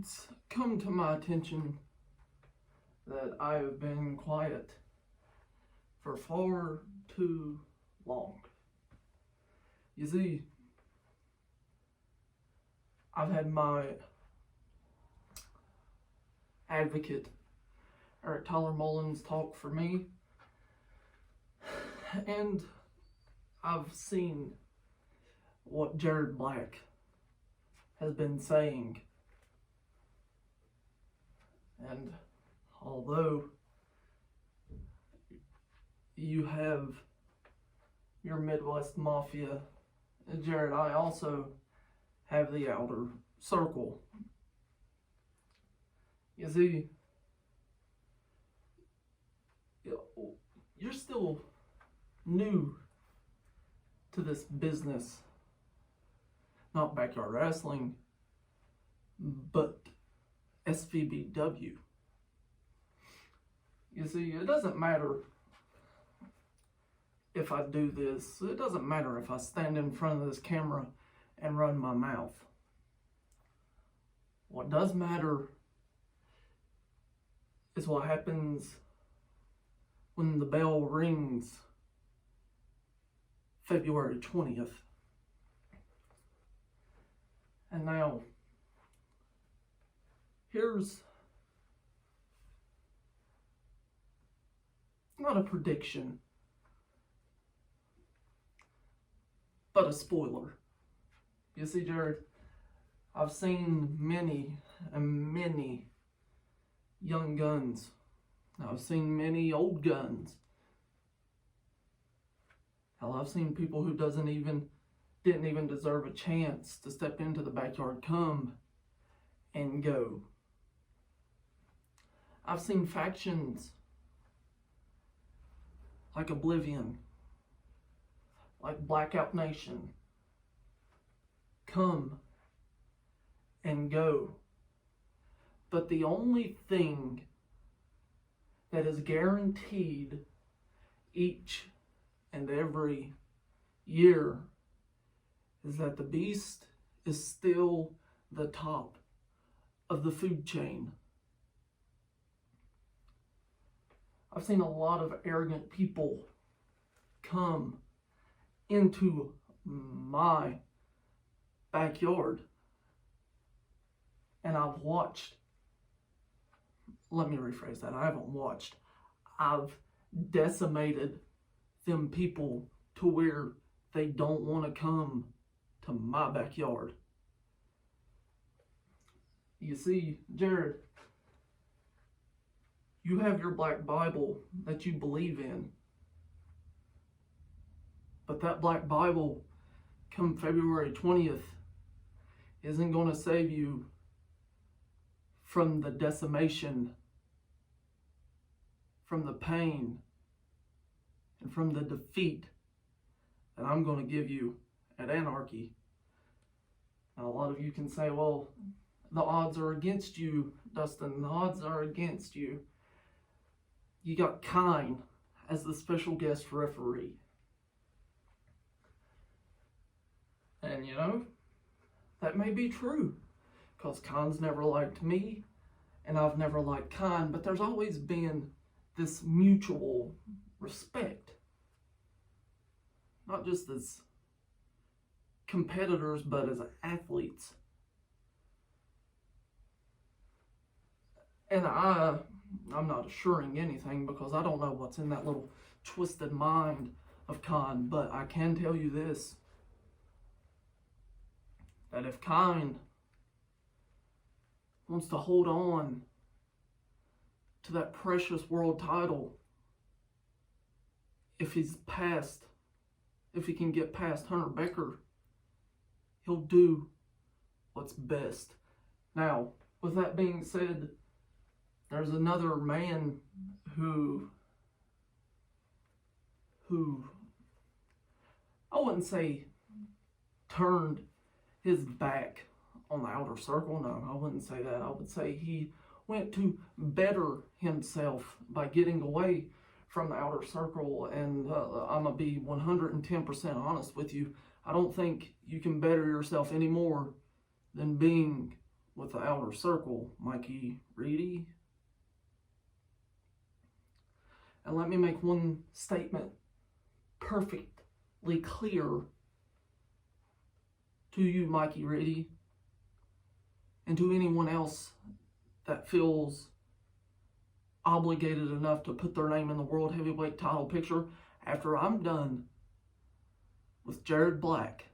It's come to my attention that I have been quiet for far too long. You see, I've had my advocate, Eric Tyler Mullins, talk for me, and I've seen what Jared Black has been saying. And although you have your Midwest Mafia, Jared, I also have the outer circle. You see, you're still new to this business, not backyard wrestling, but SVBW. You see, it doesn't matter if I do this. It doesn't matter if I stand in front of this camera and run my mouth. What does matter is what happens when the bell rings February 20th. And now, here's not a prediction, but a spoiler. You see, Jared, I've seen many and many young guns. I've seen many old guns. Hell, I've seen people who didn't even deserve a chance to step into the backyard come and go. I've seen factions like Oblivion, like Blackout Nation, come and go. But the only thing that is guaranteed each and every year is that the beast is still the top of the food chain. I've seen a lot of arrogant people come into my backyard, and I've watched. Let me rephrase that. I haven't watched. I've decimated them people to where they don't want to come to my backyard. You see, Jared, you have your Black Bible that you believe in. But that Black Bible, come February 20th, isn't going to save you from the decimation, from the pain, and from the defeat that I'm going to give you at Anarchy. Now, a lot of you can say, well, the odds are against you, Dustin. The odds are against you. You got Kine as the special guest referee. And you know, that may be true, because Kine's never liked me, and I've never liked Kine, but there's always been this mutual respect. Not just as competitors, but as athletes. And I'm not assuring anything because I don't know what's in that little twisted mind of Kine, but I can tell you this, that if Kine wants to hold on to that precious world title, if he can get past Hunter Becker, he'll do what's best. Now, with that being said, there's another man who I wouldn't say turned his back on the outer circle. No, I wouldn't say that. I would say he went to better himself by getting away from the outer circle. And I'm going to be 110% honest with you. I don't think you can better yourself any more than being with the Outer Circle, Mikey Reedy. And let me make one statement perfectly clear to you, Mikey Reedy, and to anyone else that feels obligated enough to put their name in the World Heavyweight title picture. After I'm done with Jared Black,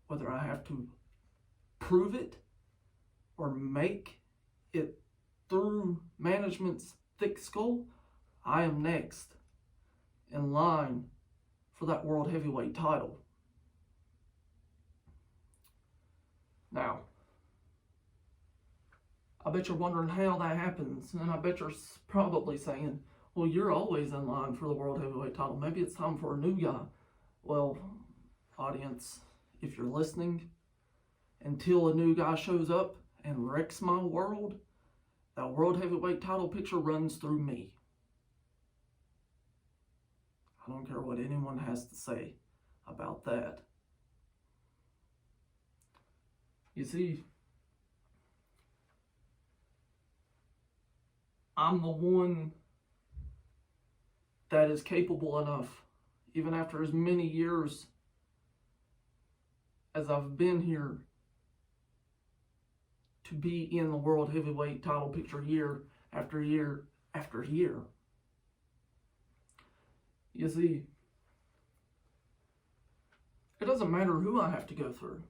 whether I have to prove it or make it through management's thick skull, I am next in line for that World Heavyweight title. Now, I bet you're wondering how that happens, and I bet you're probably saying, well, you're always in line for the World Heavyweight title. Maybe it's time for a new guy. Well, audience, if you're listening, until a new guy shows up and wrecks my world, that World Heavyweight title picture runs through me. I don't care what anyone has to say about that. You see, I'm the one that is capable enough, even after as many years as I've been here, to be in the World Heavyweight title picture year after year after year. You see, it doesn't matter who I have to go through.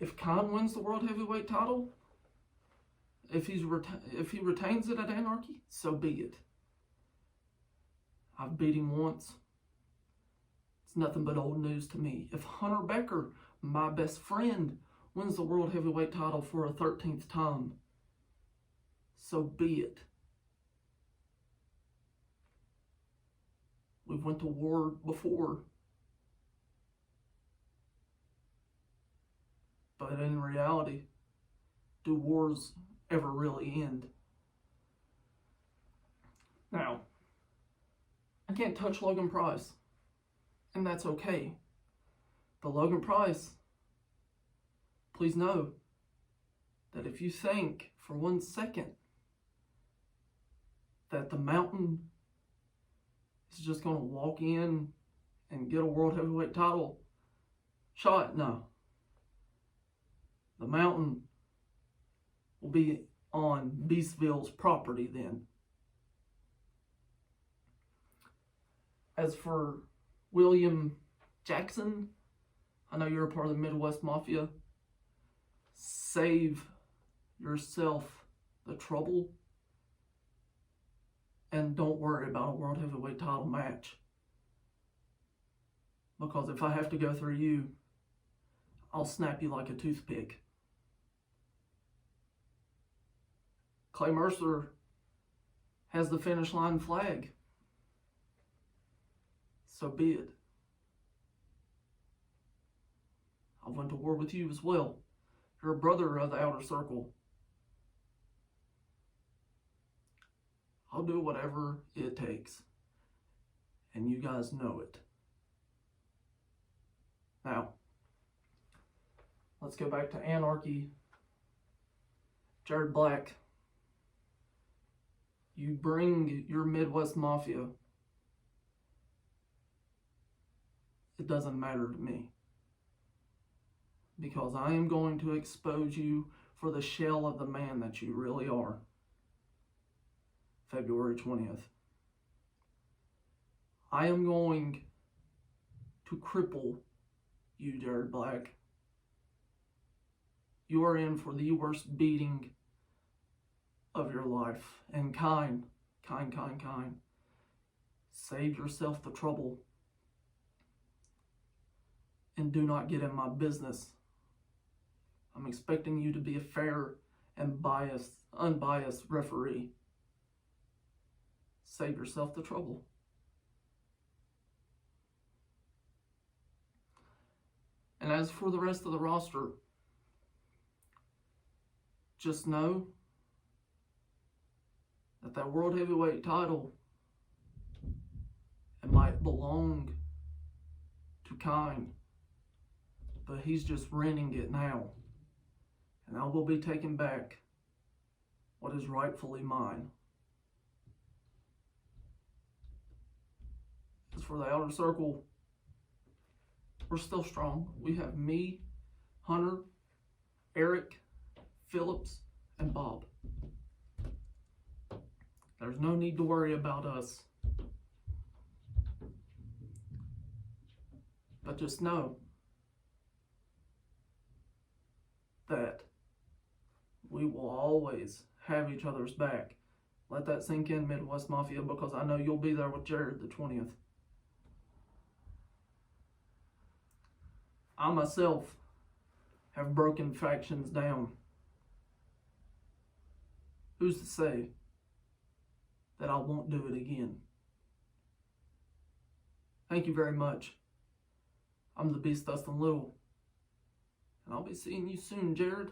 If Khan wins the World Heavyweight title, if he retains it at Anarchy, so be it. I've beat him once. It's nothing but old news to me. If Hunter Becker, my best friend, wins the World Heavyweight title for a 13th time, so be it. We've went to war before. But in reality, do wars ever really end? Now, I can't touch Logan Price, and that's okay. But Logan Price, please know that if you think for 1 second that the Mountain is just going to walk in and get a World Heavyweight title shot, no. The Mountain will be on Beastville's property then. As for William Jackson, I know you're a part of the Midwest Mafia. Save yourself the trouble and don't worry about a World Heavyweight title match. Because if I have to go through you, I'll snap you like a toothpick. Clay Mercer has the finish line flag. So be it. I went to war with you as well. You're a brother of the Outer Circle. I'll do whatever it takes. And you guys know it. Now, let's go back to Anarchy. Jared Black, you bring your Midwest Mafia. It doesn't matter to me. Because I am going to expose you for the shell of the man that you really are. February 20th. I am going to cripple you, Jared Black. You are in for the worst beating of your life. And kind. Save yourself the trouble. And do not get in my business. I'm expecting you to be a fair and unbiased referee. Save yourself the trouble. And as for the rest of the roster, just know that that World Heavyweight title, it might belong to Kain, but he's just renting it now, and I will be taking back what is rightfully mine. As for the outer circle, we're still strong. We have me, Hunter, Eric, Phillips, and Bob. There's no need to worry about us. But just know that we will always have each other's back. Let that sink in, Midwest Mafia, because I know you'll be there with Jared the 20th. I myself have broken factions down. Who's to say that I won't do it again? Thank you very much. I'm the Beast Dustin Little, and I'll be seeing you soon, Jared.